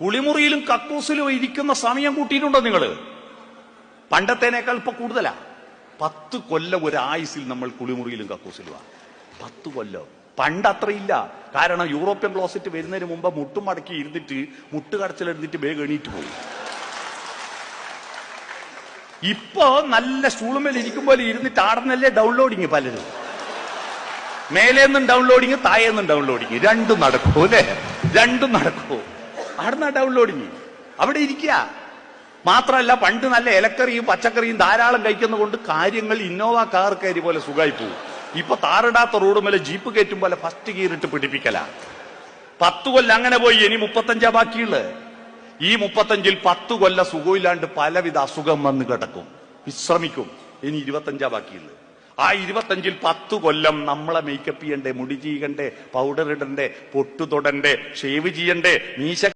കുളിമുറിയിലും കക്കൂസിലും ഇരിക്കുന്ന സമയം കൂട്ടിയിട്ടുണ്ടോ നിങ്ങള്? പണ്ടത്തേനേക്കാൾ ഇപ്പൊ കൂടുതലാ. 10 കൊല്ലം ഒരു ആയുസിൽ നമ്മൾ കുളിമുറിയിലും കക്കൂസിലുമാണ്. 10 കൊല്ലം. പണ്ടത്രയില്ല. കാരണം യൂറോപ്യൻ ക്ലോസറ്റ് വരുന്നതിന് മുമ്പ് മുട്ടും മടക്കി ഇരുന്നിട്ട് മുട്ടുകടച്ചിലെടുത്തിട്ട് വേഗം എണീറ്റ് പോയി. ഇപ്പൊ നല്ല സ്റ്റൂളുമേൽ ഇരിക്കുമ്പോൾ ഇരുന്നിട്ട് ആടുന്നല്ലേ ഡൗൺലോഡിങ്. പലരും മേലേന്നും ഡൗൺലോഡിങ്, താഴേന്നും ഡൗൺലോഡിങ്, രണ്ടും നടക്കൂ അല്ലെ? രണ്ടും നടക്കൂ. ആടുന്ന ഡൗൺലോഡിങ് അവിടെ ഇരിക്കുക. മാത്രമല്ല, പണ്ട് നല്ല ഇലക്കറിയും പച്ചക്കറിയും ധാരാളം കഴിക്കുന്ന കൊണ്ട് കാര്യങ്ങൾ ഇന്നോവ കാർ കയറി പോലെ സുഖമായി പോകും. ഇപ്പൊ താറിടാത്ത റോഡ് മേലെ ജീപ്പ് കയറ്റും പോലെ ഫസ്റ്റ് ഗിയർ ഇട്ട് പിടിപ്പിക്കല. 10 കൊല്ലം അങ്ങനെ പോയി. ഇനി 35 ബാക്കിയുള്ളത്. ഈ 35-ൽ 10 കൊല്ലം സുഖമില്ലാണ്ട് പലവിധ അസുഖം വന്ന് കിടക്കും, വിശ്രമിക്കും. ഇനി 25 ബാക്കിയുള്ളത്. ആ 25-ൽ 10 കൊല്ലം നമ്മളെ മേക്കപ്പ് ചെയ്യണ്ടേ, മുടി ചെയ്യണ്ടേ, പൗഡർ ഇടണ്ടേ, പൊട്ടു തൊടണ്ടേ, ഷേവ് ചെയ്യണ്ടേ, മീശ